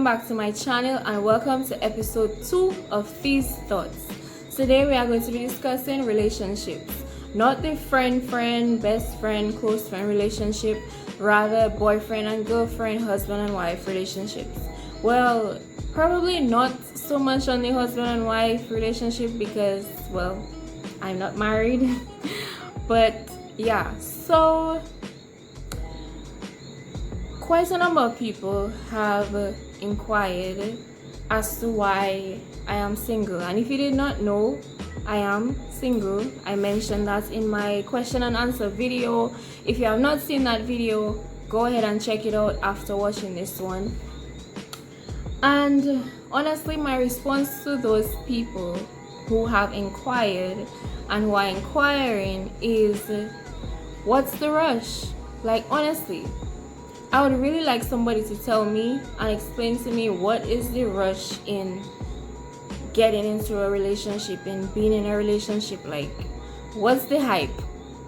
back to my channel and welcome to episode 2 of Thie's Thoughts. Today we are going to be discussing relationships. Not the friend, best friend, close friend relationship, rather boyfriend and girlfriend, husband and wife relationships. Well, probably not so much on the husband and wife relationship because, well, I'm not married. But yeah, so quite a number of people have inquired as to why I am single, and if you did not know, I am single. I mentioned that in my question and answer video. If you have not seen that video, go ahead and check it out after watching this one. And honestly, my response to those people who have inquired and who are inquiring is, what's the rush? Like, honestly, I would really like somebody to tell me and explain to me what is the rush in getting into a relationship and being in a relationship. Like, what's the hype?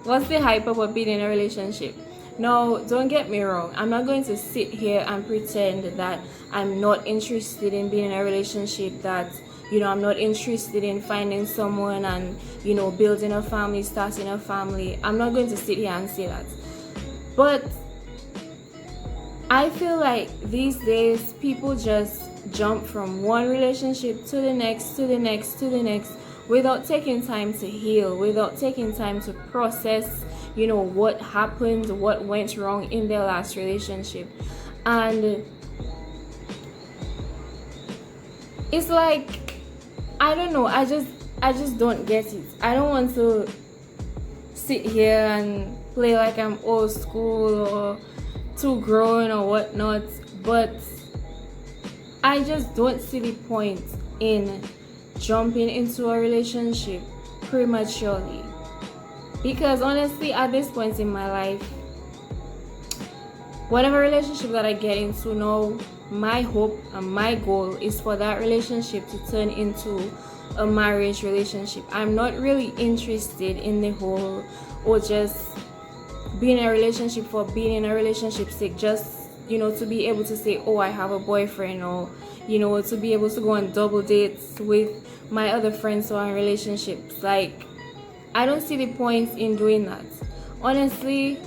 What's the hype about being in a relationship? No, don't get me wrong. I'm not going to sit here and pretend that I'm not interested in being in a relationship, that, I'm not interested in finding someone and, building a family, starting a family. I'm not going to sit here and say that. But I feel like these days people just jump from one relationship to the next, to the next, to the next, without taking time to heal, without taking time to process, what happened, what went wrong in their last relationship. And it's like, I don't know, I just don't get it. I don't want to sit here and play like I'm old school or too grown or whatnot, but I just don't see the point in jumping into a relationship prematurely. Because honestly, at this point in my life, whatever relationship that I get into now, my hope and my goal is for that relationship to turn into a marriage relationship. I'm not really interested in the whole, or just being in a relationship for being in a relationship sake, just to be able to say, oh, I have a boyfriend, or to be able to go on double dates with my other friends who are in relationships. Like, I don't see the point in doing that. Honestly,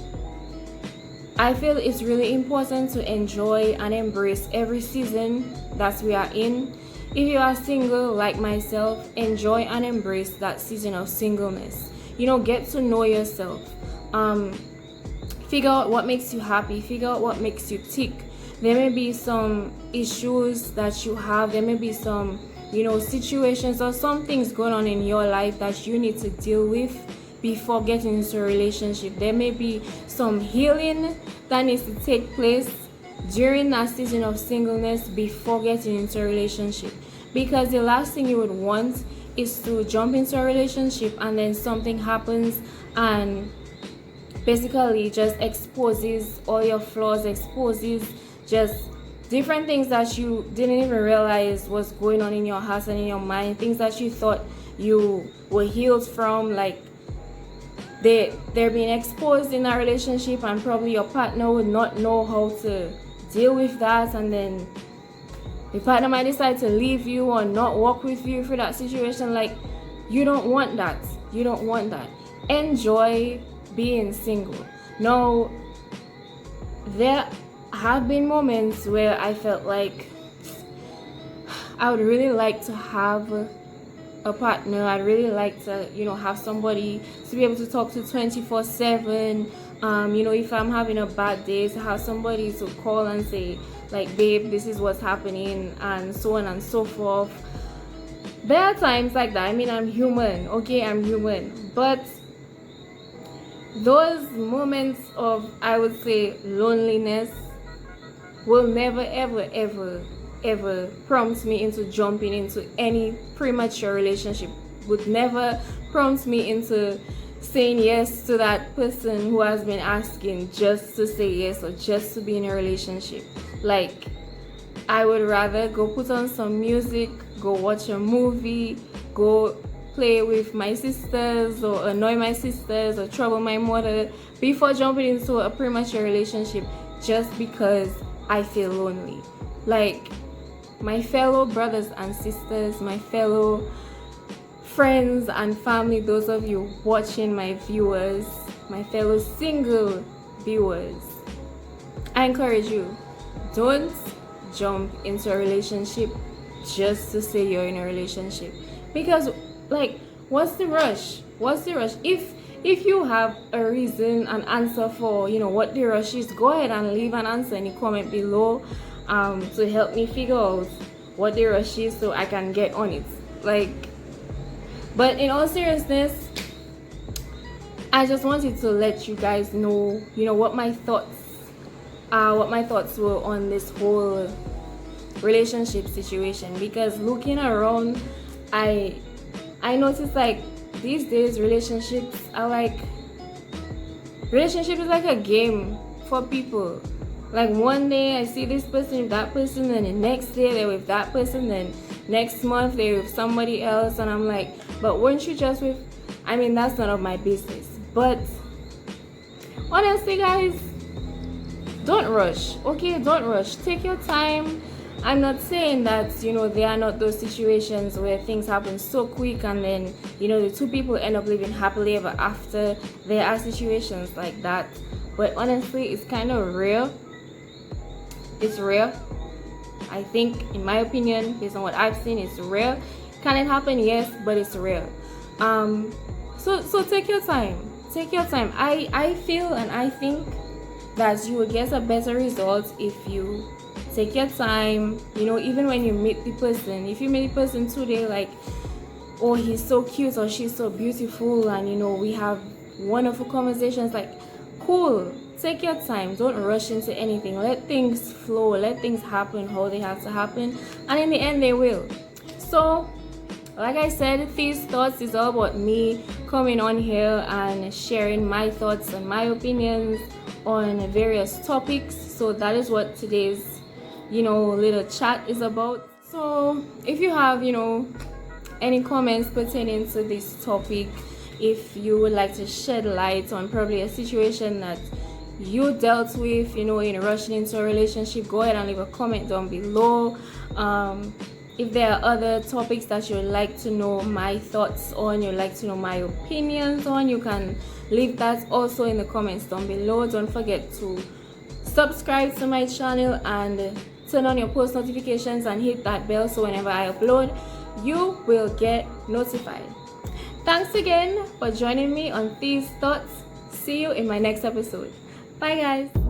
I feel it's really important to enjoy and embrace every season that we are in. If you are single like myself, enjoy and embrace that season of singleness. Get to know yourself. Figure out what makes you happy, figure out what makes you tick. There may be some issues that you have, there may be some, situations or some things going on in your life that you need to deal with before getting into a relationship. There may be some healing that needs to take place during that season of singleness before getting into a relationship. Because the last thing you would want is to jump into a relationship and then something happens and basically just exposes all your flaws, exposes just different things that you didn't even realize was going on in your heart and in your mind, things that you thought you were healed from. Like, they're being exposed in a relationship, and probably your partner would not know how to deal with that, and then the partner might decide to leave you or not work with you for that situation. Like, you don't want that. You don't want that. Enjoy being single. Now, there have been moments where I felt like I would really like to have a partner. I'd really like to, have somebody to be able to talk to 24/7. If I'm having a bad day, to have somebody to call and say, like, babe, this is what's happening, and so on and so forth. There are times like that. I mean, I'm human, okay? I'm human. But those moments of, I would say, loneliness will never, ever, ever, ever prompt me into jumping into any premature relationship. Would never prompt me into saying yes to that person who has been asking just to say yes or just to be in a relationship. Like, I would rather go put on some music, go watch a movie, go play with my sisters or annoy my sisters or trouble my mother before jumping into a premature relationship just because I feel lonely. Like, my fellow brothers and sisters, my fellow friends and family, those of you watching, my viewers, my fellow single viewers, I encourage you, don't jump into a relationship just to say you're in a relationship. Because like, what's the rush? If you have a reason, an answer for what the rush is, go ahead and leave an answer in the comment below to help me figure out what the rush is so I can get on it. But in all seriousness, I just wanted to let you guys know what my thoughts were on this whole relationship situation. Because looking around, I noticed these days relationship is like a game for people. Like, one day I see this person with that person, then the next day they're with that person, then next month they're with somebody else, and I'm like, but weren't you just with... that's none of my business. But honestly, guys, don't rush, okay? Don't rush. Take your time. I'm not saying that there are not those situations where things happen so quick and then the two people end up living happily ever after. There are situations like that, but honestly, it's kind of rare. It's rare. I think, in my opinion, based on what I've seen, it's rare. Can it happen? Yes, but it's rare. So take your time. Take your time. I feel and I think that you will get a better result if you take your time. Even when you meet the person, if you meet the person today, like, oh, he's so cute or she's so beautiful, and we have wonderful conversations, like, cool. Take your time. Don't rush into anything. Let things flow. Let things happen how they have to happen, and in the end they will. So, like I said, Thie's Thoughts is all about me coming on here and sharing my thoughts and my opinions on various topics. So that is what today's little chat is about. So if you have any comments pertaining to this topic, if you would like to shed light on probably a situation that you dealt with in rushing into a relationship, go ahead and leave a comment down below. If there are other topics that you'd like to know my thoughts on, you'd like to know my opinions on, you can leave that also in the comments down below. Don't forget to subscribe to my channel and turn on your post notifications and hit that bell so whenever I upload, you will get notified. Thanks again for joining me on Thie's Thoughts. See you in my next episode. Bye, guys.